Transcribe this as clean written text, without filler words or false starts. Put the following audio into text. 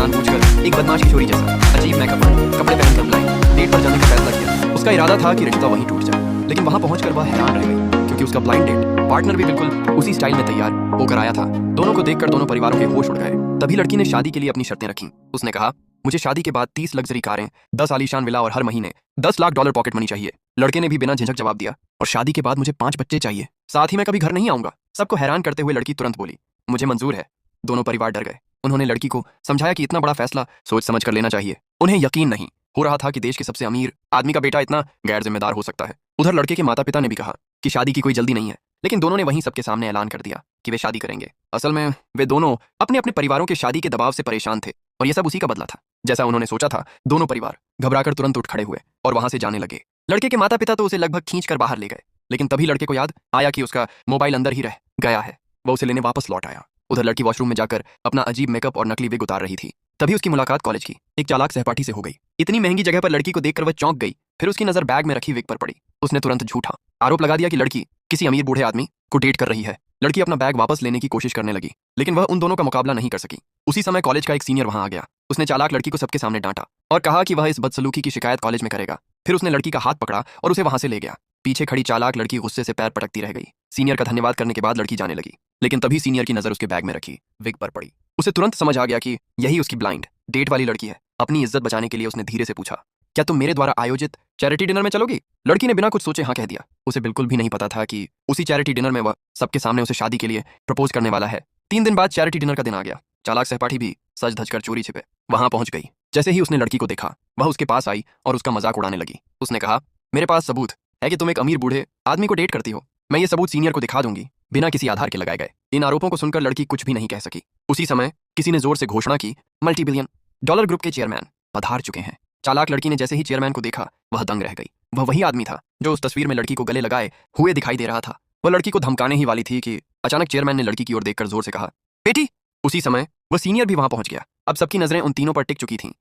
जानबूझकर एक बदमाश किशोरी जैसा अजीब मेकअप और कपड़े पहन कर लाई डेट पर जाने का फैसला किया। उसका इरादा था कि रिश्ता वहीं टूट जाए, लेकिन वहां पहुंचकर वह हैरान रह गई क्योंकि उसका ब्लाइंड डेट पार्टनर भी बिल्कुल उसी स्टाइल में तैयार होकर आया था। दोनों को देखकर दोनों परिवारों के होश उड़ गए। तभी लड़की ने शादी के लिए अपनी शर्तें रखी। उसने कहा, मुझे शादी के बाद 30 लग्जरी कारें, 10 आलीशान विला और हर महीने $10 लाख पॉकेट मनी चाहिए। लड़के ने भी बिना झिझक जवाब दिया, और शादी के बाद मुझे 5 बच्चे चाहिए, साथ ही मैं कभी घर नहीं आऊंगा। सबको हैरान करते हुए लड़की तुरंत बोली, मुझे मंजूर है। दोनों परिवार डर गए। उन्होंने लड़की को समझाया कि इतना बड़ा फैसला सोच समझ कर लेना चाहिए। उन्हें यकीन नहीं हो रहा था कि देश के सबसे अमीर आदमी का बेटा इतना गैर जिम्मेदार हो सकता है। उधर लड़के के माता पिता ने भी कहा कि शादी की कोई जल्दी नहीं है, लेकिन दोनों ने वहीं सबके सामने ऐलान कर दिया कि वे शादी करेंगे। असल में वे दोनों अपने अपने परिवारों के शादी के दबाव से परेशान थे, और यह सब उसी का बदला था जैसा उन्होंने सोचा था। दोनों परिवार घबराकर तुरंत उठ खड़े हुए और वहां से जाने लगे। लड़के के माता पिता तो उसे लगभग खींच कर बाहर ले गए, लेकिन तभी लड़के को याद आया कि उसका मोबाइल अंदर ही रह गया है। वह उसे लेने वापस लौट आया। उधर लड़की वॉशरूम में जाकर अपना अजीब मेकअप और नकली विग उतार रही थी। तभी उसकी मुलाकात कॉलेज की एक चालाक सहपाठी से हो गई। इतनी महंगी जगह पर लड़की को देखकर वह चौंक गई। फिर उसकी नजर बैग में रखी विग पर पड़ी। उसने तुरंत झूठा आरोप लगा दिया कि लड़की किसी अमीर बूढ़े आदमी को डेट कर रही है। लड़की अपना बैग वापस लेने की कोशिश करने लगी, लेकिन वह उन दोनों का मुकाबला नहीं कर सकी। उसी समय कॉलेज का एक सीनियर वहां आ गया। उसने चालाक लड़की को सबके सामने डांटा और कहा कि वह इस बदसलूकी की शिकायत कॉलेज में करेगा। फिर उसने लड़की का हाथ पकड़ा और उसे वहां से ले गया। पीछे खड़ी चालाक लड़की गुस्से से पैर पटकती रह गई। सीनियर का धन्यवाद करने के बाद लड़की जाने लगी, लेकिन तभी सीनियर की नजर उसके बैग में रखी विग पर पड़ी। उसे तुरंत समझ आ गया कि यही उसकी ब्लाइंड डेट वाली लड़की है। अपनी इज्जत बचाने के लिए उसने धीरे से पूछा, क्या तुम मेरे द्वारा आयोजित चैरिटी डिनर में चलोगी? लड़की ने बिना कुछ सोचे हाँ कह दिया। उसे बिल्कुल भी नहीं पता था कि उसी चैरिटी डिनर में वह सबके सामने उसे शादी के लिए प्रपोज करने वाला है। 3 दिन बाद चैरिटी डिनर का दिन आ गया। चालाक सहपाठी भी सज धज कर चोरी छिपे वहां पहुंच गई। जैसे ही उसने लड़की को देखा, वह उसके पास आई और उसका मजाक उड़ाने लगी। उसने कहा, मेरे पास सबूत है कि तुम एक अमीर बूढ़े आदमी को डेट करती हो। मैं ये सबूत सीनियर को दिखा दूंगी, बिना किसी आधार के लगाए गए। इन आरोपों को सुनकर लड़की कुछ भी नहीं कह सकी। उसी समय किसी ने जोर से घोषणा की, $multi-billion ग्रुप के चेयरमैन पधार चुके हैं। चालाक लड़की ने जैसे ही चेयरमैन को देखा, वह दंग रह गई। वह वही आदमी था जो उस तस्वीर में लड़की को गले लगाए हुए दिखाई दे रहा था। वह लड़की को धमकाने ही वाली थी कि अचानक चेयरमैन ने लड़की की ओर देखकर जोर से कहा, बेटी। उसी समय वह सीनियर भी वहां पहुंच गया। अब सबकी नजरें उन तीनों पर टिक चुकी थीं।